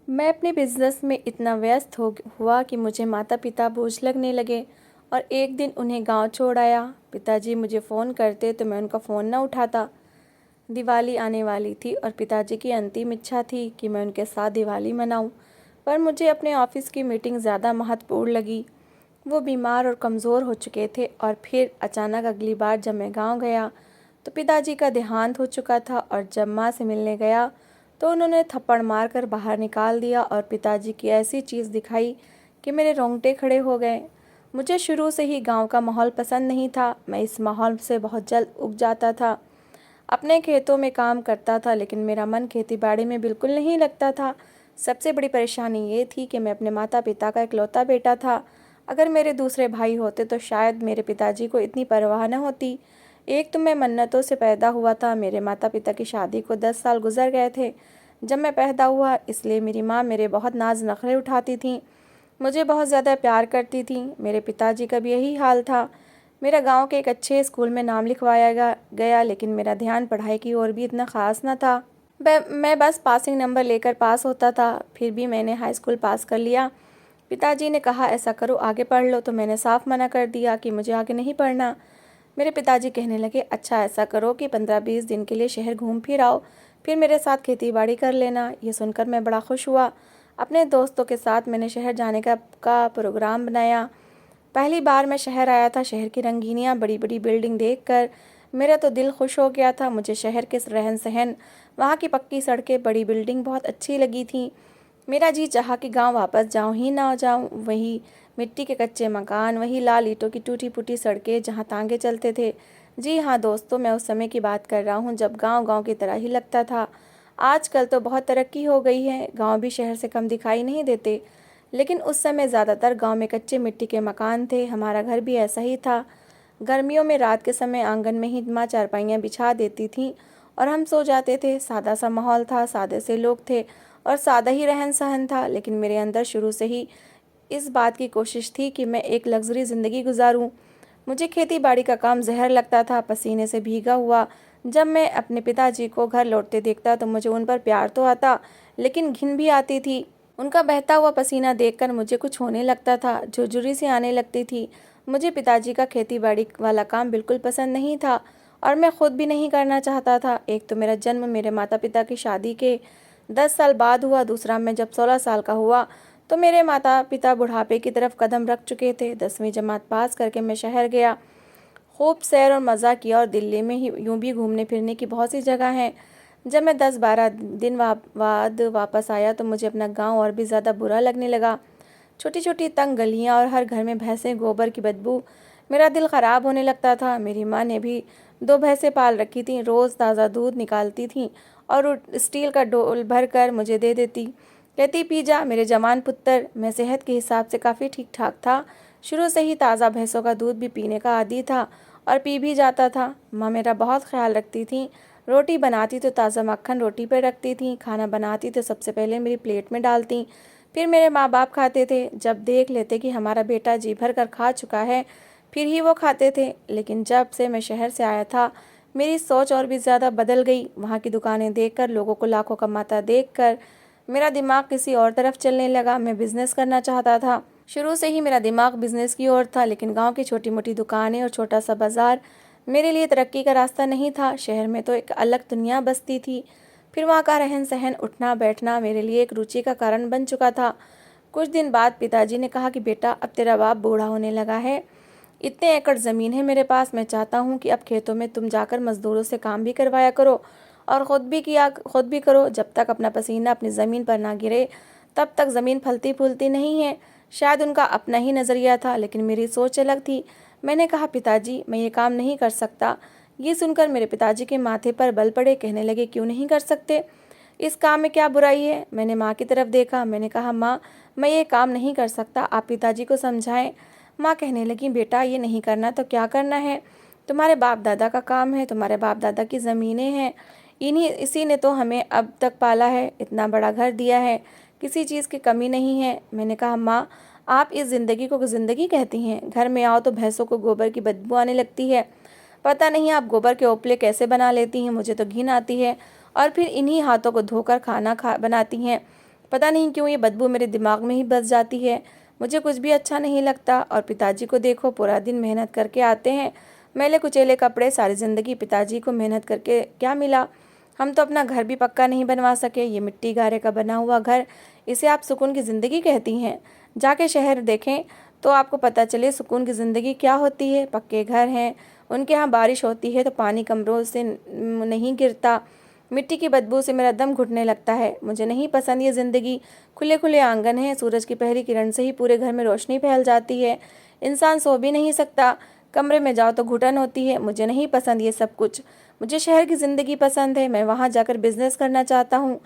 मैं अपने बिज़नेस में इतना व्यस्त हो हुआ कि मुझे माता-पिता बोझ लगने लगे और एक दिन उन्हें गांव छोड़ आया। पिताजी मुझे फ़ोन करते तो मैं उनका फ़ोन न उठाता। दिवाली आने वाली थी और पिताजी की अंतिम इच्छा थी कि मैं उनके साथ दिवाली मनाऊं, पर मुझे अपने ऑफिस की मीटिंग ज़्यादा महत्वपूर्ण लगी। वो बीमार और कमज़ोर हो चुके थे और फिर अचानक अगली बार जब मैं गाँव गया तो पिताजी का देहांत हो चुका था और जब माँ से मिलने गया तो उन्होंने थप्पड़ मारकर बाहर निकाल दिया और पिताजी की ऐसी चीज़ दिखाई कि मेरे रोंगटे खड़े हो गए। मुझे शुरू से ही गांव का माहौल पसंद नहीं था। मैं इस माहौल से बहुत जल्द उब जाता था। अपने खेतों में काम करता था लेकिन मेरा मन खेतीबाड़ी में बिल्कुल नहीं लगता था। सबसे बड़ी परेशानी ये थी कि मैं अपने माता पिता का इकलौता बेटा था। अगर मेरे दूसरे भाई होते तो शायद मेरे पिताजी को इतनी परवाह न होती। एक तो मैं मन्नतों से पैदा हुआ था। मेरे माता पिता की शादी को 10 साल गुजर गए थे जब मैं पैदा हुआ, इसलिए मेरी माँ मेरे बहुत नाज नखरे उठाती थी, मुझे बहुत ज़्यादा प्यार करती थी। मेरे पिताजी का भी यही हाल था। मेरा गांव के एक अच्छे स्कूल में नाम लिखवाया गया लेकिन मेरा ध्यान पढ़ाई की ओर भी इतना ख़ास न था। मैं बस पासिंग नंबर लेकर पास होता था। फिर भी मैंने हाई स्कूल पास कर लिया। पिताजी ने कहा ऐसा करो आगे पढ़ लो, तो मैंने साफ मना कर दिया कि मुझे आगे नहीं पढ़ना। मेरे पिताजी कहने लगे अच्छा ऐसा करो कि 15-20 दिन के लिए शहर घूम फिर आओ, फिर मेरे साथ खेती बाड़ी कर लेना। ये सुनकर मैं बड़ा खुश हुआ। अपने दोस्तों के साथ मैंने शहर जाने का प्रोग्राम बनाया। पहली बार मैं शहर आया था। शहर की रंगीनियाँ, बड़ी बड़ी बिल्डिंग देखकर मेरा तो दिल खुश हो गया था। मुझे शहर के रहन सहन, वहाँ की पक्की सड़कें, बड़ी बिल्डिंग बहुत अच्छी लगी थी। मेरा जी चाहा कि गांव वापस जाऊं ही ना जाऊं। वही मिट्टी के कच्चे मकान, वही लाल ईंटों की टूटी फूटी सड़कें जहां तांगे चलते थे। जी हाँ दोस्तों, मैं उस समय की बात कर रहा हूँ जब गांव गांव की तरह ही लगता था। आजकल तो बहुत तरक्की हो गई है, गांव भी शहर से कम दिखाई नहीं देते, लेकिन उस समय ज़्यादातर गांव में कच्चे मिट्टी के मकान थे। हमारा घर भी ऐसा ही था। गर्मियों में रात के समय आंगन में ही माँ चारपाइयाँ बिछा देती थीं और हम सो जाते थे। सादा सा माहौल था, सादे से लोग थे और सादा ही रहन सहन था, लेकिन मेरे अंदर शुरू से ही इस बात की कोशिश थी कि मैं एक लग्जरी ज़िंदगी गुजारूं। मुझे खेती बाड़ी का काम जहर लगता था। पसीने से भीगा हुआ जब मैं अपने पिताजी को घर लौटते देखता तो मुझे उन पर प्यार तो आता, लेकिन घिन भी आती थी। उनका बहता हुआ पसीना देखकर मुझे कुछ होने लगता था, झुरझुरी सी आने लगती थी। मुझे पिताजी का खेती बाड़ी वाला काम बिल्कुल पसंद नहीं था और मैं खुद भी नहीं करना चाहता था। एक तो मेरा जन्म मेरे माता पिता की शादी के 10 साल बाद हुआ, दूसरा मैं जब 16 साल का हुआ तो मेरे माता पिता बुढ़ापे की तरफ कदम रख चुके थे। 10वीं जमात पास करके मैं शहर गया, खूब सैर और मज़ा किया और दिल्ली में ही यूं भी घूमने फिरने की बहुत सी जगह हैं। जब मैं 10-12 दिन बाद वापस आया तो मुझे अपना गांव और भी ज़्यादा बुरा लगने लगा। छोटी छोटी तंग गलियां और हर घर में भैंसें, गोबर की बदबू, मेरा दिल ख़राब होने लगता था। मेरी माँ ने भी 2 भैंसें पाल रखी थीं, रोज़ ताज़ा दूध निकालती थीं और स्टील का डोल भर कर मुझे दे देती, कहती पी जा मेरे जवान पुत्र। मैं सेहत के हिसाब से काफ़ी ठीक ठाक था। शुरू से ही ताज़ा भैंसों का दूध भी पीने का आदी था और पी भी जाता था। माँ मेरा बहुत ख्याल रखती थी। रोटी बनाती तो ताज़ा मक्खन रोटी पर रखती थी, खाना बनाती तो सबसे पहले मेरी प्लेट में डालती, फिर मेरे माँ बाप खाते थे। जब देख लेते कि हमारा बेटा जी भर कर खा चुका है फिर ही वो खाते थे। लेकिन जब से मैं शहर से आया था मेरी सोच और भी ज़्यादा बदल गई। वहाँ की दुकानें देखकर, लोगों को लाखों कमाता देखकर मेरा दिमाग किसी और तरफ चलने लगा। मैं बिज़नेस करना चाहता था। शुरू से ही मेरा दिमाग बिजनेस की ओर था, लेकिन गांव की छोटी मोटी दुकानें और छोटा सा बाजार मेरे लिए तरक्की का रास्ता नहीं था। शहर में तो एक अलग दुनिया बसती थी। फिर वहाँ का रहन सहन, उठना बैठना मेरे लिए एक रुचि का कारण बन चुका था। कुछ दिन बाद पिताजी ने कहा कि बेटा अब तेरा बाप बूढ़ा होने लगा है, इतने एकड़ ज़मीन है मेरे पास, मैं चाहता हूँ कि अब खेतों में तुम जाकर मज़दूरों से काम भी करवाया करो और खुद भी करो। जब तक अपना पसीना अपनी ज़मीन पर ना गिरे तब तक ज़मीन फलती फूलती नहीं है। शायद उनका अपना ही नज़रिया था, लेकिन मेरी सोच अलग थी। मैंने कहा पिताजी मैं ये काम नहीं कर सकता। ये सुनकर मेरे पिताजी के माथे पर बल पड़े, कहने लगे क्यों नहीं कर सकते, इस काम में क्या बुराई है। मैंने माँ की तरफ देखा, मैंने कहा माँ मैं ये काम नहीं कर सकता, आप पिताजी को समझाएं। माँ कहने लगी बेटा ये नहीं करना तो क्या करना है, तुम्हारे बाप दादा का काम है, तुम्हारे बाप दादा की ज़मीनें हैं, इसी ने तो हमें अब तक पाला है, इतना बड़ा घर दिया है, किसी चीज़ की कमी नहीं है। मैंने कहा माँ आप इस ज़िंदगी को ज़िंदगी कहती हैं, घर में आओ तो भैंसों को गोबर की बदबू आने लगती है, पता नहीं आप गोबर के ओपले कैसे बना लेती हैं, मुझे तो घिन आती है, और फिर इन्हीं हाथों को धोकर खाना बनाती हैं। पता नहीं क्यों ये बदबू मेरे दिमाग में ही बस जाती है। मुझे कुछ भी अच्छा नहीं लगता। और पिताजी को देखो, पूरा दिन मेहनत करके आते हैं, मैले कुचेले कपड़े, सारी ज़िंदगी पिताजी को मेहनत करके क्या मिला? हम तो अपना घर भी पक्का नहीं बनवा सके। ये मिट्टी गारे का बना हुआ घर, इसे आप सुकून की ज़िंदगी कहती हैं? जाके शहर देखें तो आपको पता चले सुकून की ज़िंदगी क्या होती है। पक्के घर हैं, उनके यहाँ बारिश होती है तो पानी कमरों से नहीं गिरता। मिट्टी की बदबू से मेरा दम घुटने लगता है। मुझे नहीं पसंद ये ज़िंदगी। खुले खुले आंगन हैं, सूरज की पहली किरण से ही पूरे घर में रोशनी फैल जाती है। इंसान सो भी नहीं सकता। कमरे में जाओ तो घुटन होती है। मुझे नहीं पसंद ये सब कुछ। मुझे शहर की ज़िंदगी पसंद है। मैं वहाँ जाकर बिजनेस करना चाहता हूँ।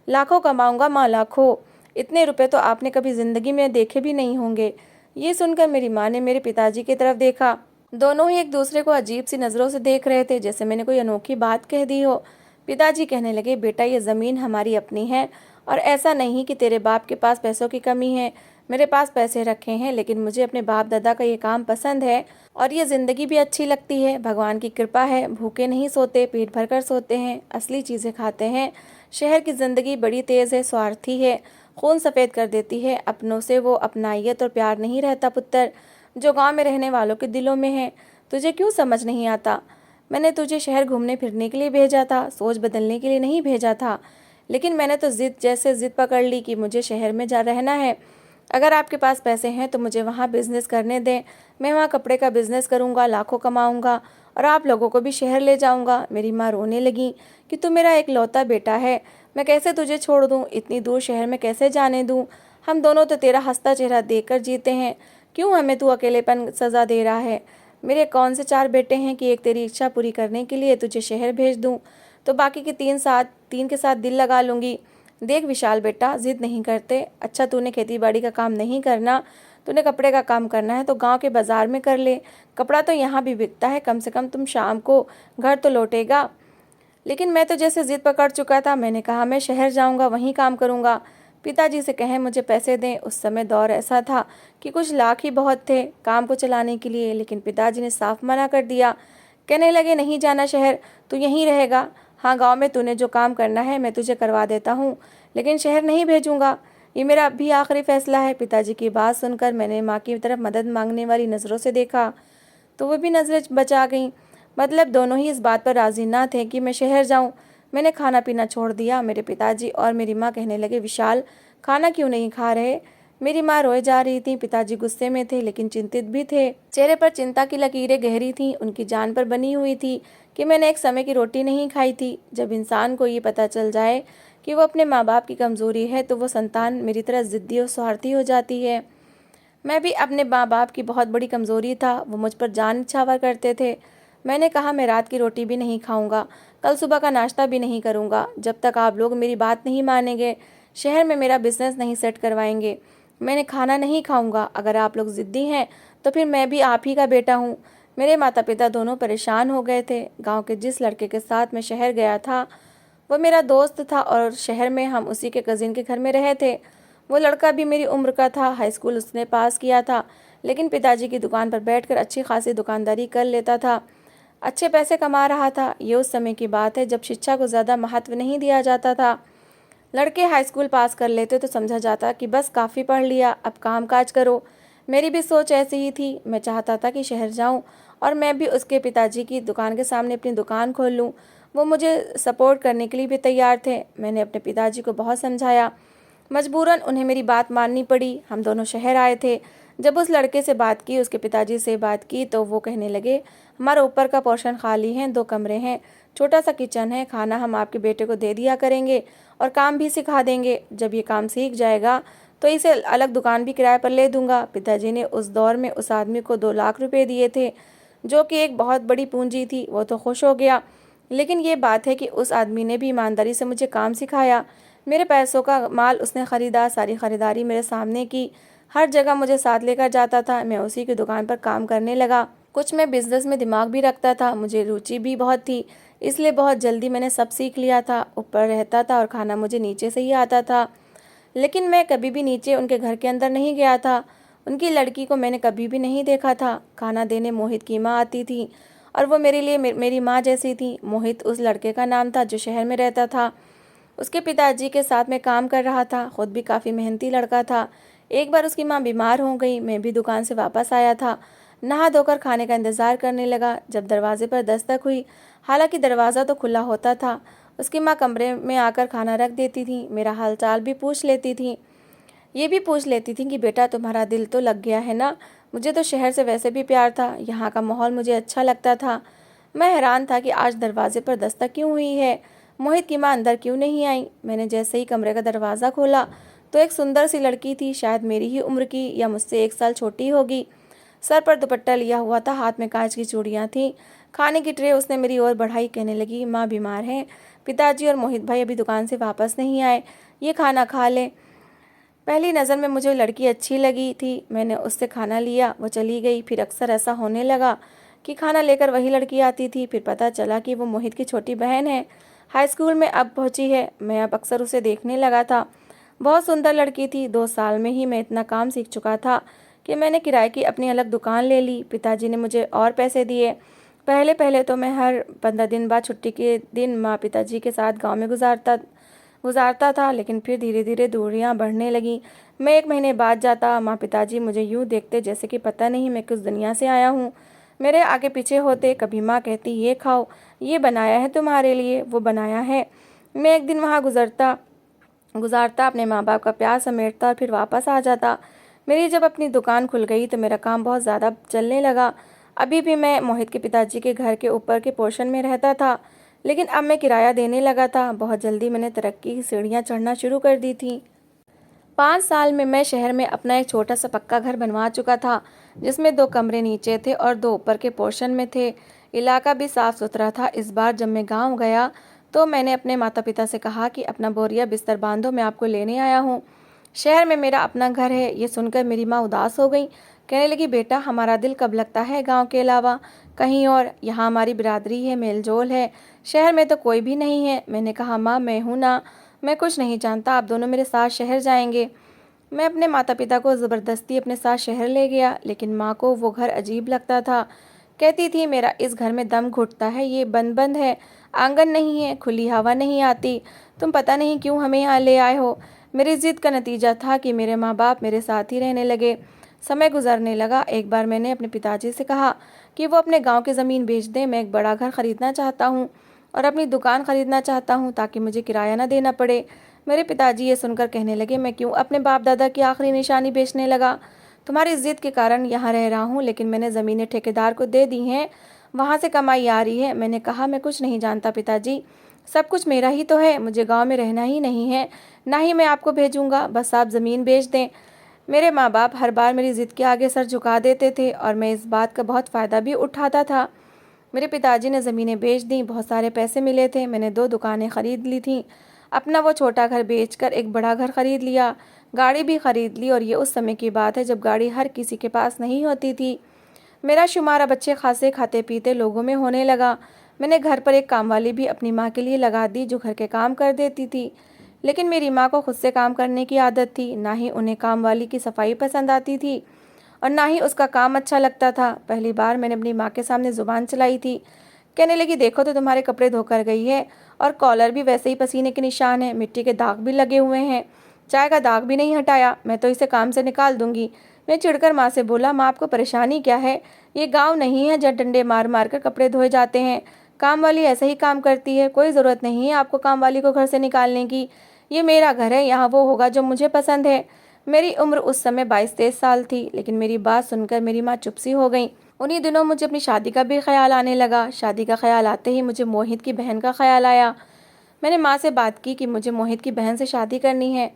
लाखों कमाऊँगा माँ, लाखों। इतने रुपए तो आपने कभी ज़िंदगी में देखे भी नहीं होंगे। ये सुनकर मेरी माँ ने मेरे पिताजी की तरफ देखा। दोनों ही एक दूसरे को अजीब सी नज़रों से देख रहे थे, जैसे मैंने कोई अनोखी बात कह दी हो। पिताजी कहने लगे, बेटा ये ज़मीन हमारी अपनी है, और ऐसा नहीं कि तेरे बाप के पास पैसों की कमी है। मेरे पास पैसे रखे हैं, लेकिन मुझे अपने बाप दादा का ये काम पसंद है और ये ज़िंदगी भी अच्छी लगती है। भगवान की कृपा है, भूखे नहीं सोते, पेट भर कर सोते हैं, असली चीज़ें खाते हैं। शहर की ज़िंदगी बड़ी तेज़ है, स्वार्थी है, खून सफ़ेद कर देती है। अपनों से वो अपनाइयत और प्यार नहीं रहता पुत्र, जो गांव में रहने वालों के दिलों में है। तुझे क्यों समझ नहीं आता? मैंने तुझे शहर घूमने फिरने के लिए भेजा था, सोच बदलने के लिए नहीं भेजा था। लेकिन मैंने तो ज़िद पकड़ ली कि मुझे शहर में जा रहना है। अगर आपके पास पैसे हैं तो मुझे वहाँ बिज़नेस करने दें। मैं वहाँ कपड़े का बिज़नेस करूँगा, लाखों कमाऊँगा और आप लोगों को भी शहर ले जाऊँगा। मेरी माँ रोने लगी कि तू मेरा एक लौता बेटा है, मैं कैसे तुझे छोड़ दूँ? इतनी दूर शहर में कैसे जाने दूँ? हम दोनों तो तेरा हंसता चेहरा देखकर जीते हैं, क्यों हमें तू अकेलेपन सज़ा दे रहा है? मेरे कौन से 4 बेटे हैं कि एक तेरी इच्छा पूरी करने के लिए तुझे शहर भेज दूँ, तो बाकी के 3 के साथ दिल लगा लूँगी। देख विशाल बेटा, ज़िद नहीं करते। अच्छा तूने खेती बाड़ी का काम नहीं करना, तूने कपड़े का काम करना है तो गांव के बाज़ार में कर ले। कपड़ा तो यहाँ भी बिकता है, कम से कम तुम शाम को घर तो लौटेगा। लेकिन मैं तो जैसे ज़िद पकड़ चुका था। मैंने कहा मैं शहर जाऊँगा, वहीं काम करूँगा। पिताजी से कहें मुझे पैसे दें। उस समय दौर ऐसा था कि कुछ लाख ही बहुत थे काम को चलाने के लिए, लेकिन पिताजी ने साफ मना कर दिया। कहने लगे, नहीं जाना शहर, तू यहीं रहेगा। हाँ, गांव में तूने जो काम करना है मैं तुझे करवा देता हूँ, लेकिन शहर नहीं भेजूंगा। ये मेरा भी आखिरी फैसला है। पिताजी की बात सुनकर मैंने माँ की तरफ मदद मांगने वाली नज़रों से देखा, तो वो भी नज़रें बचा गईं। मतलब दोनों ही इस बात पर राज़ी ना थे कि मैं शहर जाऊं। मैंने खाना पीना छोड़ दिया। मेरे पिताजी और मेरी माँ कहने लगे, विशाल खाना क्यों नहीं खा रहे? मेरी माँ रोए जा रही थी। पिताजी गुस्से में थे लेकिन चिंतित भी थे। चेहरे पर चिंता की लकीरें गहरी थीं, उनकी जान पर बनी हुई थी कि मैंने एक समय की रोटी नहीं खाई थी। जब इंसान को ये पता चल जाए कि वो अपने माँ बाप की कमज़ोरी है तो वो संतान मेरी तरह ज़िद्दी और स्वार्थी हो जाती है। मैं भी अपने माँ बाप की बहुत बड़ी कमज़ोरी था, वो मुझ पर जान निछावर करते थे। मैंने कहा मैं रात की रोटी भी नहीं खाऊंगा, कल सुबह का नाश्ता भी नहीं करूंगा, जब तक आप लोग मेरी बात नहीं मानेंगे, शहर में मेरा बिजनेस नहीं सेट करवाएंगे। मैंने खाना नहीं खाऊंगा। अगर आप लोग ज़िद्दी हैं तो फिर मैं भी आप ही का बेटा हूँ। मेरे माता पिता दोनों परेशान हो गए थे। गाँव के जिस लड़के के साथ मैं शहर गया था वो मेरा दोस्त था और शहर में हम उसी के कज़िन के घर में रहे थे। वो लड़का भी मेरी उम्र का था, हाई स्कूल उसने पास किया था, लेकिन पिताजी की दुकान पर बैठकर अच्छी खासी दुकानदारी कर लेता था, अच्छे पैसे कमा रहा था। ये उस समय की बात है जब शिक्षा को ज़्यादा महत्व नहीं दिया जाता था। लड़के हाई स्कूल पास कर लेते तो समझा जाता कि बस काफ़ी पढ़ लिया, अब काम काज करो। मेरी भी सोच ऐसी ही थी। मैं चाहता था कि शहर जाऊं और मैं भी उसके पिताजी की दुकान के सामने अपनी दुकान खोल लूं। वो मुझे सपोर्ट करने के लिए भी तैयार थे। मैंने अपने पिताजी को बहुत समझाया, मजबूरन उन्हें मेरी बात माननी पड़ी। हम दोनों शहर आए थे। जब उस लड़के से बात की, उसके पिताजी से बात की, तो वो कहने लगे, हमारा ऊपर का पोर्शन खाली है, 2 कमरे हैं, छोटा सा किचन है, खाना हम आपके बेटे को दे दिया करेंगे और काम भी सिखा देंगे। जब ये काम सीख जाएगा तो इसे अलग दुकान भी किराए पर ले दूंगा। पिताजी ने उस दौर में उस आदमी को 2 लाख रुपए दिए थे, जो कि एक बहुत बड़ी पूंजी थी। वो तो खुश हो गया, लेकिन ये बात है कि उस आदमी ने भी ईमानदारी से मुझे काम सिखाया। मेरे पैसों का माल उसने ख़रीदा, सारी ख़रीदारी मेरे सामने की, हर जगह मुझे साथ लेकर जाता था। मैं उसी की दुकान पर काम करने लगा। कुछ मैं बिज़नेस में दिमाग भी रखता था, मुझे रुचि भी बहुत थी, इसलिए बहुत जल्दी मैंने सब सीख लिया था। ऊपर रहता था और खाना मुझे नीचे से ही आता था, लेकिन मैं कभी भी नीचे उनके घर के अंदर नहीं गया था। उनकी लड़की को मैंने कभी भी नहीं देखा था। खाना देने मोहित की माँ आती थी और वो मेरे लिए मेरी माँ जैसी थी। मोहित उस लड़के का नाम था जो शहर में रहता था। उसके पिताजी के साथ में काम कर रहा था, खुद भी काफ़ी मेहनती लड़का था। एक बार उसकी माँ बीमार हो गई, मैं भी दुकान से वापस आया था। नहा धोकर खाने का इंतज़ार करने लगा जब दरवाजे पर दस्तक हुई। हालांकि दरवाज़ा तो खुला होता था। उसकी माँ कमरे में आकर खाना रख देती थी, मेरा हालचाल भी पूछ लेती थी। ये भी पूछ लेती थी कि बेटा तुम्हारा दिल तो लग गया है ना। मुझे तो शहर से वैसे भी प्यार था, यहाँ का माहौल मुझे अच्छा लगता था। मैं हैरान था कि आज दरवाजे पर दस्तक क्यों हुई है, मोहित की माँ अंदर क्यों नहीं आई। मैंने जैसे ही कमरे का दरवाज़ा खोला तो एक सुंदर सी लड़की थी, शायद मेरी ही उम्र की या मुझसे 1 साल छोटी होगी। सर पर दुपट्टा लिया हुआ था, हाथ में कांच की चूड़ियाँ थीं। खाने की ट्रे उसने मेरी ओर बढ़ाई, कहने लगी माँ बीमार है, पिताजी और मोहित भाई अभी दुकान से वापस नहीं आए, ये खाना खा ले। पहली नज़र में मुझे लड़की अच्छी लगी थी, मैंने उससे खाना लिया, वो चली गई। फिर अक्सर ऐसा होने लगा कि खाना लेकर वही लड़की आती थी। फिर पता चला कि वो मोहित की छोटी बहन है, हाई स्कूल में अब पहुंची है। मैं अब अक्सर उसे देखने लगा था। बहुत सुंदर लड़की थी। 2 साल में ही मैं इतना काम सीख चुका था कि मैंने किराए की अपनी अलग दुकान ले ली। पिताजी ने मुझे और पैसे दिए। पहले पहले तो मैं हर 15 दिन बाद छुट्टी के दिन माँ पिताजी के साथ गाँव में गुजारता था, लेकिन फिर धीरे धीरे दूरियां बढ़ने लगीं। मैं 1 महीने बाद जाता, माँ पिताजी मुझे यूं देखते जैसे कि पता नहीं मैं किस दुनिया से आया हूँ। मेरे आगे पीछे होते, कभी माँ कहती ये खाओ, ये बनाया है तुम्हारे लिए, वो बनाया है। मैं एक दिन वहाँ गुजारता, अपने माँ बाप का प्यार समेटता और फिर वापस आ जाता। मेरी जब अपनी दुकान खुल गई तो मेरा काम बहुत ज़्यादा चलने लगा। अभी भी मैं मोहित के पिताजी के घर के ऊपर के पोर्शन में रहता था, लेकिन अब मैं किराया देने लगा था। बहुत जल्दी मैंने तरक्की की सीढ़ियाँ चढ़ना शुरू कर दी थी। 5 साल में मैं शहर में अपना एक छोटा सा पक्का घर बनवा चुका था, जिसमें 2 कमरे नीचे थे और 2 ऊपर के पोर्शन में थे। इलाका भी साफ सुथरा था। इस बार जब मैं गांव गया तो मैंने अपने माता पिता से कहा कि अपना बोरिया बिस्तर बांधो, मैं आपको लेने आया हूँ। शहर में मेरा अपना घर है। ये सुनकर मेरी माँ उदास हो गई, कहने लगी बेटा हमारा दिल कब लगता है गांव के अलावा कहीं और, यहाँ हमारी बिरादरी है, मेलजोल है, शहर में तो कोई भी नहीं है। मैंने कहा माँ मैं हूँ ना, मैं कुछ नहीं जानता, आप दोनों मेरे साथ शहर जाएंगे। मैं अपने माता पिता को ज़बरदस्ती अपने साथ शहर ले गया, लेकिन माँ को वो घर अजीब लगता था। कहती थी मेरा इस घर में दम घुटता है, ये बंद बंद है, आंगन नहीं है, खुली हवा नहीं आती, तुम पता नहीं क्यों हमें यहाँ ले आए हो। मेरी ज़िद का नतीजा था कि मेरे माँ बाप मेरे साथ ही रहने लगे। समय गुजरने लगा। एक बार मैंने अपने पिताजी से कहा कि वो अपने गांव की ज़मीन बेच दें, मैं एक बड़ा घर ख़रीदना चाहता हूँ और अपनी दुकान ख़रीदना चाहता हूँ ताकि मुझे किराया ना देना पड़े। मेरे पिताजी ये सुनकर कहने लगे मैं क्यों अपने बाप दादा की आखिरी निशानी बेचने लगा। तुम्हारी ज़िद के कारण यहाँ रह रहा हूँ, लेकिन मैंने ज़मीनें ठेकेदार को दे दी हैं, वहाँ से कमाई आ रही है। मैंने कहा मैं कुछ नहीं जानता पिताजी, सब कुछ मेरा ही तो है, मुझे गांव में रहना ही नहीं है, ना ही मैं आपको भेजूंगा, बस आप ज़मीन बेच दें। मेरे माँ बाप हर बार मेरी ज़िद के आगे सर झुका देते थे और मैं इस बात का बहुत फ़ायदा भी उठाता था। मेरे पिताजी ने ज़मीनें बेच दी, बहुत सारे पैसे मिले थे। मैंने 2 दुकानें ख़रीद ली थीं, अपना वो छोटा घर बेचकर एक बड़ा घर ख़रीद लिया, गाड़ी भी ख़रीद ली। और ये उस समय की बात है जब गाड़ी हर किसी के पास नहीं होती थी। मेरा शुमार अब अच्छे खासे खाते पीते लोगों में होने लगा। मैंने घर पर एक कामवाली भी अपनी माँ के लिए लगा दी जो घर के काम कर देती थी, लेकिन मेरी माँ को खुद से काम करने की आदत थी। ना ही उन्हें कामवाली की सफाई पसंद आती थी और ना ही उसका काम अच्छा लगता था। पहली बार मैंने अपनी माँ के सामने ज़ुबान चलाई थी। कहने लगी देखो तो तुम्हारे कपड़े धोकर गई है और कॉलर भी वैसे ही पसीने के निशान है, मिट्टी के दाग भी लगे हुए हैं, चाय का दाग भी नहीं हटाया, मैं तो इसे काम से निकाल दूंगी। मैं चिढ़कर माँ से बोला माँ आपको परेशानी क्या है, ये गांव नहीं है जहाँ डंडे मार मार कर कपड़े धोए जाते हैं, काम वाली ऐसे ही काम करती है, कोई ज़रूरत नहीं है आपको काम वाली को घर से निकालने की, ये मेरा घर है, यहाँ वो होगा जो मुझे पसंद है। मेरी उम्र उस समय 22-23 साल थी, लेकिन मेरी बात सुनकर मेरी माँ चुप सी हो गई। उन्हीं दिनों मुझे अपनी शादी का भी ख्याल आने लगा। शादी का ख्याल आते ही मुझे मोहित की बहन का ख्याल आया। मैंने माँ से बात की कि मुझे मोहित की बहन से शादी करनी है,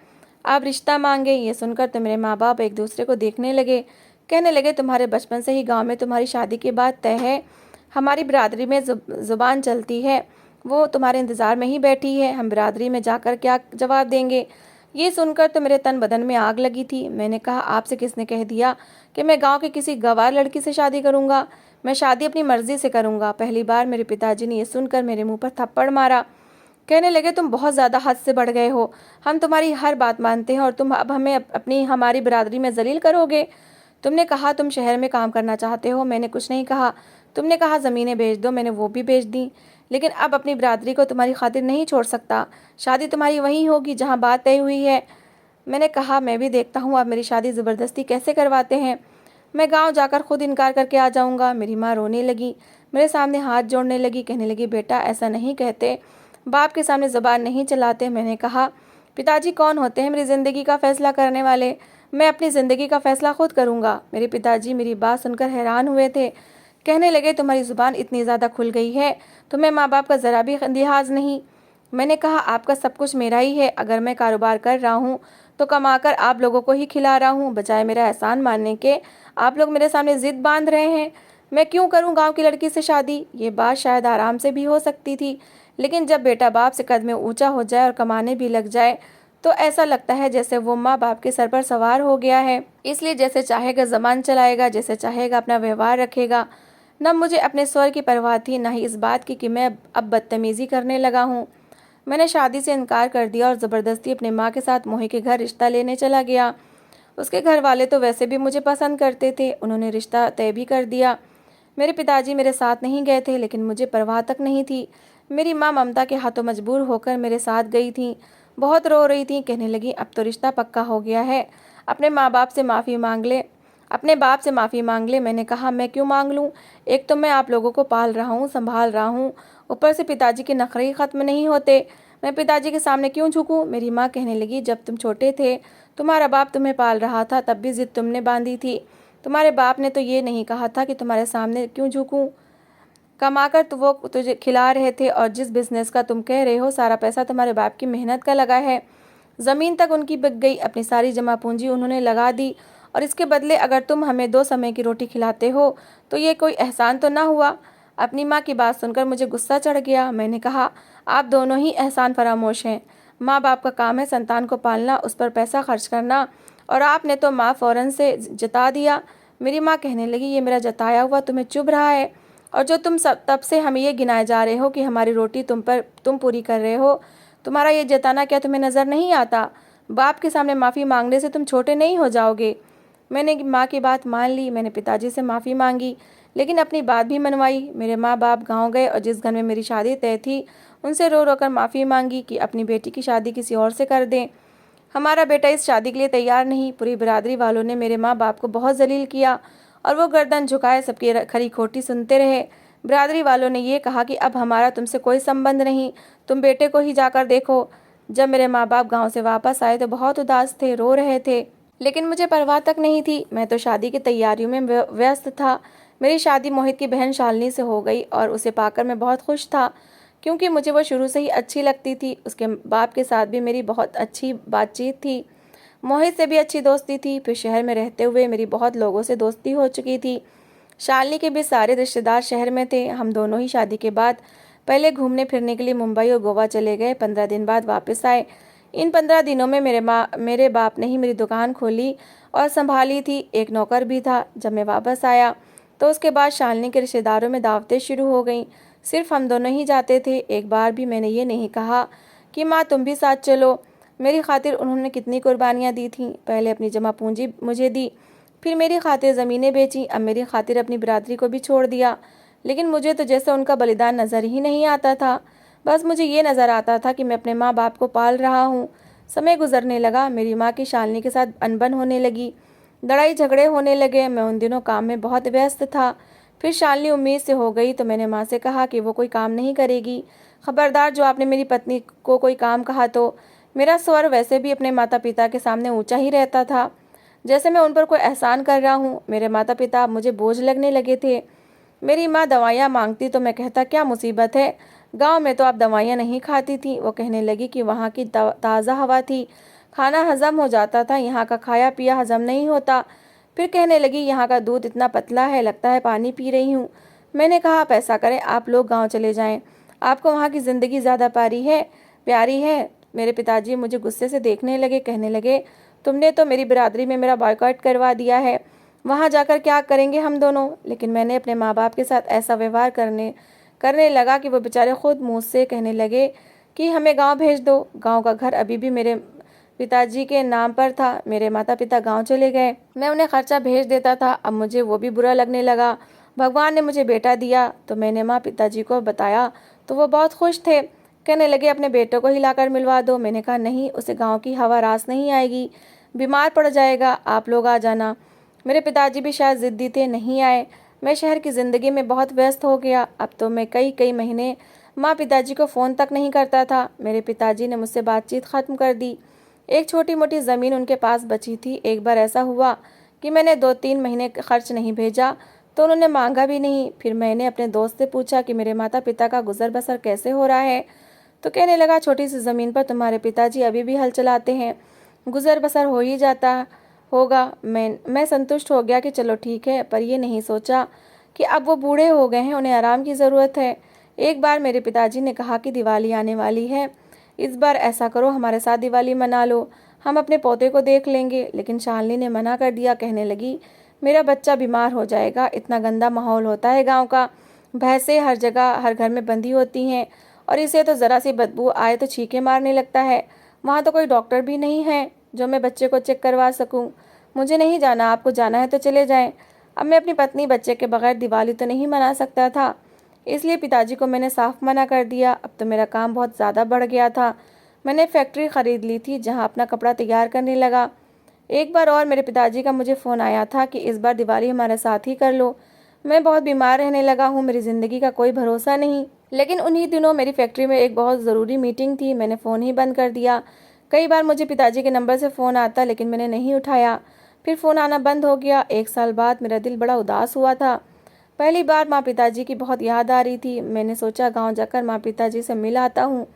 आप रिश्ता मांगे। ये सुनकर तो मेरे माँ बाप एक दूसरे को देखने लगे, कहने लगे तुम्हारे बचपन से ही गांव में तुम्हारी शादी की बात तय है, हमारी बिरादरी में ज़ुबान चलती है, वो तुम्हारे इंतज़ार में ही बैठी है, हम बिरादरी में जाकर क्या जवाब देंगे। ये सुनकर तो मेरे तन बदन में आग लगी थी। मैंने कहा आपसे किसने कह दिया कि मैं गांव के किसी गंवार लड़की से शादी करूंगा, मैं शादी अपनी मर्जी से करूंगा। पहली बार मेरे पिताजी ने ये सुनकर मेरे मुंह पर थप्पड़ मारा, कहने लगे तुम बहुत ज़्यादा हद से बढ़ गए हो, हम तुम्हारी हर बात मानते हैं और तुम अब हमें अपनी हमारी बिरादरी में जलील करोगे। तुमने कहा तुम शहर में काम करना चाहते हो, मैंने कुछ नहीं कहा। तुमने कहा ज़मीनें बेच दो, मैंने वो भी बेच दी। लेकिन अब अपनी बिरादरी को तुम्हारी खातिर नहीं छोड़ सकता। शादी तुम्हारी वहीं होगी जहाँ बात तय हुई है। मैंने कहा, मैं भी देखता हूँ आप मेरी शादी ज़बरदस्ती कैसे करवाते हैं। मैं गांव जाकर खुद इनकार करके आ जाऊंगा। मेरी माँ रोने लगी, मेरे सामने हाथ जोड़ने लगी, कहने लगी, बेटा ऐसा नहीं कहते, बाप के सामने ज़बान नहीं चलाते। मैंने कहा, पिताजी कौन होते हैं मेरी ज़िंदगी का फ़ैसला करने वाले? मैं अपनी ज़िंदगी का फ़ैसला खुद करूँगा। मेरे पिताजी मेरी बात सुनकर हैरान हुए थे। कहने लगे, तुम्हारी ज़ुबान इतनी ज़्यादा खुल गई है, तुम्हें माँ बाप का ज़रा भी लिहाज नहीं। मैंने कहा, आपका सब कुछ मेरा ही है। अगर मैं कारोबार कर रहा हूँ तो कमाकर आप लोगों को ही खिला रहा हूँ। बजाय मेरा एहसान मानने के आप लोग मेरे सामने ज़िद बांध रहे हैं। मैं क्यों करूँ गांव की लड़की से शादी? ये बात शायद आराम से भी हो सकती थी, लेकिन जब बेटा बाप से कद में ऊंचा हो जाए और कमाने भी लग जाए तो ऐसा लगता है जैसे वो माँ बाप के सर पर सवार हो गया है। इसलिए जैसे चाहेगा ज़बान चलाएगा, जैसे चाहेगा अपना व्यवहार रखेगा। न मुझे अपने स्वर की परवाह थी, न ही इस बात की कि मैं अब बदतमीज़ी करने लगा हूँ। मैंने शादी से इनकार कर दिया और ज़बरदस्ती अपने माँ के साथ मोही के घर रिश्ता लेने चला गया। उसके घर वाले तो वैसे भी मुझे पसंद करते थे, उन्होंने रिश्ता तय भी कर दिया। मेरे पिताजी मेरे साथ नहीं गए थे, लेकिन मुझे परवाह तक नहीं थी। मेरी माँ ममता के हाथों मजबूर होकर मेरे साथ गई थी। बहुत रो रही थी, कहने लगी, अब तो रिश्ता पक्का हो गया है, अपने माँ बाप से माफ़ी मांग ले, अपने बाप से माफ़ी मांग ले। मैंने कहा, मैं क्यों मांग लूँ? एक तो मैं आप लोगों को पाल रहा हूँ, संभाल रहा हूँ, ऊपर से पिताजी के नखरे ही ख़त्म नहीं होते। मैं पिताजी के सामने क्यों झुकूँ? मेरी माँ कहने लगी, जब तुम छोटे थे तुम्हारा बाप तुम्हें पाल रहा था, तब भी जिद तुमने बांधी थी। तुम्हारे बाप ने तो ये नहीं कहा था कि तुम्हारे सामने क्यों झुकूं। कमाकर तो वो तुझे खिला रहे थे, और जिस बिजनेस का तुम कह रहे हो सारा पैसा तुम्हारे बाप की मेहनत का लगा है, ज़मीन तक उनकी बिक गई, अपनी सारी जमा पूंजी उन्होंने लगा दी, और इसके बदले अगर तुम हमें 2 समय की रोटी खिलाते हो तो ये कोई एहसान तो ना हुआ। अपनी माँ की बात सुनकर मुझे गुस्सा चढ़ गया। मैंने कहा, आप दोनों ही एहसान फरामोश हैं। माँ बाप का काम है संतान को पालना, उस पर पैसा खर्च करना, और आपने तो माँ फ़ौरन से जता दिया। मेरी माँ कहने लगी, ये मेरा जताया हुआ तुम्हें चुभ रहा है, और जो तुम सब तब से हमें ये गिनाए जा रहे हो कि हमारी रोटी तुम पूरी कर रहे हो, तुम्हारा ये जताना क्या तुम्हें नज़र नहीं आता? बाप के सामने माफ़ी मांगने से तुम छोटे नहीं हो जाओगे। मैंने माँ की बात मान ली। मैंने पिताजी से माफ़ी मांगी, लेकिन अपनी बात भी मनवाई। मेरे माँ बाप गांव गए और जिस घर में मेरी शादी तय थी उनसे रो रो कर माफ़ी मांगी कि अपनी बेटी की शादी किसी और से कर दें। हमारा बेटा इस शादी के लिए तैयार नहीं। पूरी बिरादरी वालों ने मेरे माँ बाप को बहुत जलील किया, और वो गर्दन झुकाए सबकी खरी खोटी सुनते रहे। बिरादरी वालों ने ये कहा कि अब हमारा तुमसे कोई संबंध नहीं, तुम बेटे को ही जाकर देखो। जब मेरे माँ बाप गांव से वापस आए तो बहुत उदास थे, रो रहे थे, लेकिन मुझे परवाह तक नहीं थी। मैं तो शादी की तैयारियों में व्यस्त था। मेरी शादी मोहित की बहन शालिनी से हो गई, और उसे पाकर मैं बहुत खुश था, क्योंकि मुझे वो शुरू से ही अच्छी लगती थी। उसके बाप के साथ भी मेरी बहुत अच्छी बातचीत थी, मोहित से भी अच्छी दोस्ती थी। फिर शहर में रहते हुए मेरी बहुत लोगों से दोस्ती हो चुकी थी। शालिनी के भी सारे रिश्तेदार शहर में थे। हम दोनों ही शादी के बाद पहले घूमने फिरने के लिए मुंबई और गोवा चले गए, 15 दिन बाद वापस आए। इन 15 दिनों में मेरे बाप ने ही मेरी दुकान खोली और संभाली थी, एक नौकर भी था। जब मैं वापस आया तो उसके बाद शालिनी के रिश्तेदारों में दावतें शुरू हो गईं। सिर्फ हम दोनों ही जाते थे। एक बार भी मैंने ये नहीं कहा कि माँ तुम भी साथ चलो। मेरी खातिर उन्होंने कितनी कुर्बानियाँ दी थीं। पहले अपनी जमा पूंजी मुझे दी, फिर मेरी खातिर ज़मीनें बेची, अब मेरी खातिर अपनी बिरादरी को भी छोड़ दिया। लेकिन मुझे तो जैसे उनका बलिदान नज़र ही नहीं आता था। बस मुझे ये नज़र आता था कि मैं अपने माँ बाप को पाल रहा हूँ। समय गुजरने लगा, मेरी माँ की शालिनी के साथ अनबन होने लगी, लड़ाई झगड़े होने लगे। मैं उन दिनों काम में बहुत व्यस्त था। फिर शालिनी उम्मीद से हो गई तो मैंने माँ से कहा कि वो कोई काम नहीं करेगी। खबरदार, जो आपने मेरी पत्नी को कोई काम कहा तो। मेरा स्वर वैसे भी अपने माता पिता के सामने ऊंचा ही रहता था, जैसे मैं उन पर कोई एहसान कर रहा हूँ। मेरे माता पिता अब मुझे बोझ लगने लगे थे। मेरी माँ दवाइयाँ मांगती तो मैं कहता, क्या मुसीबत है, गांव में तो आप दवाइयाँ नहीं खाती थी। वो कहने लगी कि वहाँ की ताज़ा हवा थी, खाना हजम हो जाता था, यहाँ का खाया पिया हजम नहीं होता। फिर कहने लगी, यहाँ का दूध इतना पतला है, लगता है पानी पी रही हूँ। मैंने कहा, आप ऐसा करें, आप लोग गाँव चले जाएँ, आपको वहाँ की ज़िंदगी ज़्यादा प्यारी है। मेरे पिताजी मुझे गुस्से से देखने लगे, कहने लगे, तुमने तो मेरी बिरादरी में मेरा बॉयकॉट करवा दिया है, वहाँ जाकर क्या करेंगे हम दोनों। लेकिन मैंने अपने माँ बाप के साथ ऐसा व्यवहार करने लगा कि वो बेचारे खुद मुँह से कहने लगे कि हमें गांव भेज दो। गांव का घर अभी भी मेरे पिताजी के नाम पर था। मेरे माता पिता गांव चले गए, मैं उन्हें खर्चा भेज देता था। अब मुझे वो भी बुरा लगने लगा। भगवान ने मुझे बेटा दिया तो मैंने माँ पिताजी को बताया तो वो बहुत खुश थे। कहने लगे अपने बेटों को ही लाकर मिलवा दो। मैंने कहा नहीं, उसे गाँव की हवा रास नहीं आएगी, बीमार पड़ जाएगा, आप लोग आ जाना। मेरे पिताजी भी शायद ज़िद्दी थे, नहीं आए। मैं शहर की ज़िंदगी में बहुत व्यस्त हो गया। अब तो मैं कई कई महीने माँ पिताजी को फ़ोन तक नहीं करता था। मेरे पिताजी ने मुझसे बातचीत ख़त्म कर दी। एक छोटी मोटी ज़मीन उनके पास बची थी। एक बार ऐसा हुआ कि मैंने 2-3 महीने खर्च नहीं भेजा तो उन्होंने मांगा भी नहीं। फिर मैंने अपने दोस्त से पूछा कि मेरे माता पिता का गुजर बसर कैसे हो रहा है, तो कहने लगा छोटी सी ज़मीन पर तुम्हारे पिताजी अभी भी हल चलाते हैं, गुजर बसर हो ही जाता होगा। मैं संतुष्ट हो गया कि चलो ठीक है, पर ये नहीं सोचा कि अब वो बूढ़े हो गए हैं, उन्हें आराम की ज़रूरत है। एक बार मेरे पिताजी ने कहा कि दिवाली आने वाली है, इस बार ऐसा करो हमारे साथ दिवाली मना लो, हम अपने पोते को देख लेंगे। लेकिन शालिनी ने मना कर दिया। कहने लगी मेरा बच्चा बीमार हो जाएगा, इतना गंदा माहौल होता है गांव का, भैंसें हर जगह हर घर में बंधी होती हैं और इसे तो ज़रा सी बदबू आए तो छींके मारने लगता है। वहाँ तो कोई डॉक्टर भी नहीं है जो मैं बच्चे को चेक करवा सकूँ। मुझे नहीं जाना, आपको जाना है तो चले जाएं। अब मैं अपनी पत्नी बच्चे के बगैर दिवाली तो नहीं मना सकता था, इसलिए पिताजी को मैंने साफ मना कर दिया। अब तो मेरा काम बहुत ज़्यादा बढ़ गया था। मैंने फैक्ट्री ख़रीद ली थी जहाँ अपना कपड़ा तैयार करने लगा। एक बार और मेरे पिताजी का मुझे फ़ोन आया था कि इस बार दिवाली हमारे साथ ही कर लो। मैं बहुत बीमार रहने लगा हूँ, मेरी ज़िंदगी का कोई भरोसा नहीं। लेकिन उन्हीं दिनों मेरी फैक्ट्री में एक बहुत ज़रूरी मीटिंग थी, मैंने फ़ोन ही बंद कर दिया। कई बार मुझे पिताजी के नंबर से फ़ोन आता लेकिन मैंने नहीं उठाया, फिर फ़ोन आना बंद हो गया। 1 साल बाद मेरा दिल बड़ा उदास हुआ था। पहली बार माँ पिताजी की बहुत याद आ रही थी। मैंने सोचा गाँव जाकर माँ पिताजी से मिल आता हूँ।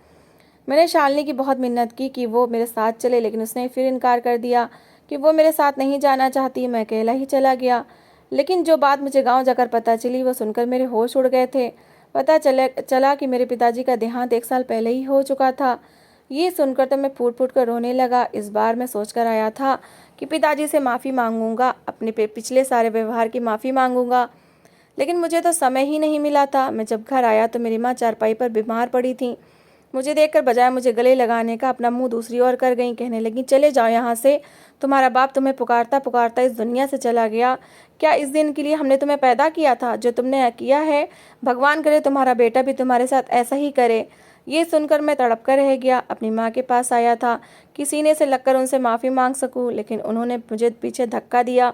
मैंने शालिनी की बहुत मिन्नत की कि वो मेरे साथ चले, लेकिन उसने फिर इनकार कर दिया कि वो मेरे साथ नहीं जाना चाहती। मैं अकेला ही चला गया। लेकिन जो बात मुझे गांव जाकर पता चली वो सुनकर मेरे होश उड़ गए थे। पता चला कि मेरे पिताजी का देहांत 1 साल पहले ही हो चुका था। ये सुनकर तो मैं फूट फूट कर रोने लगा। इस बार मैं सोचकर आया था कि पिताजी से माफ़ी मांगूंगा, अपने पिछले सारे व्यवहार की माफ़ी मांगूंगा, लेकिन मुझे तो समय ही नहीं मिला था। मैं जब घर आया तो मेरी माँ चारपाई पर बीमार पड़ी थी। मुझे देखकर बजाय मुझे गले लगाने का अपना मुंह दूसरी ओर कर गई। कहने लगी चले जाओ यहाँ से, तुम्हारा बाप तुम्हें पुकारता पुकारता इस दुनिया से चला गया। क्या इस दिन के लिए हमने तुम्हें पैदा किया था? जो तुमने किया है, भगवान करे तुम्हारा बेटा भी तुम्हारे साथ ऐसा ही करे। ये सुनकर मैं तड़प कर रह गया। अपनी माँ के पास आया था कि सीने से लगकर उनसे माफ़ी मांग सकूं, लेकिन उन्होंने मुझे पीछे धक्का दिया,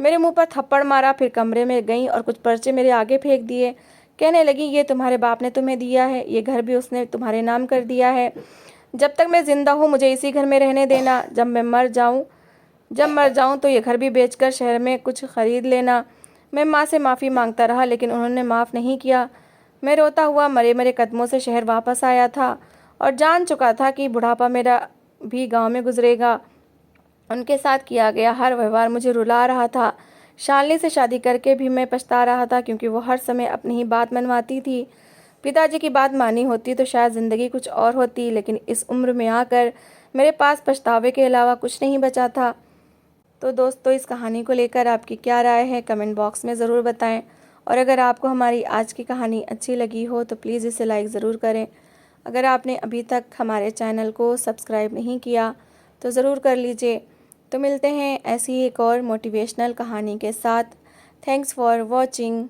मेरे मुंह पर थप्पड़ मारा। फिर कमरे में गई और कुछ पर्चे मेरे आगे फेंक दिए। कहने लगी ये तुम्हारे बाप ने तुम्हें दिया है, ये घर भी उसने तुम्हारे नाम कर दिया है। जब तक मैं जिंदा हूँ मुझे इसी घर में रहने देना। जब मर जाऊँ तो ये घर भी बेचकर शहर में कुछ खरीद लेना। मैं माँ से माफ़ी मांगता रहा लेकिन उन्होंने माफ़ नहीं किया। मैं रोता हुआ मरे मरे कदमों से शहर वापस आया था और जान चुका था कि बुढ़ापा मेरा भी गांव में गुजरेगा। उनके साथ किया गया हर व्यवहार मुझे रुला रहा था। शालिनी से शादी करके भी मैं पछता रहा था क्योंकि वो हर समय अपनी ही बात मनवाती थी। पिताजी की बात मानी होती तो शायद ज़िंदगी कुछ और होती, लेकिन इस उम्र में आकर मेरे पास पछतावे के अलावा कुछ नहीं बचा था। तो दोस्तों, इस कहानी को लेकर आपकी क्या राय है कमेंट बॉक्स में ज़रूर बताएं। और अगर आपको हमारी आज की कहानी अच्छी लगी हो तो प्लीज़ इसे लाइक ज़रूर करें। अगर आपने अभी तक हमारे चैनल को सब्सक्राइब नहीं किया तो ज़रूर कर लीजिए। तो मिलते हैं ऐसी एक और मोटिवेशनल कहानी के साथ। Thanks for watching.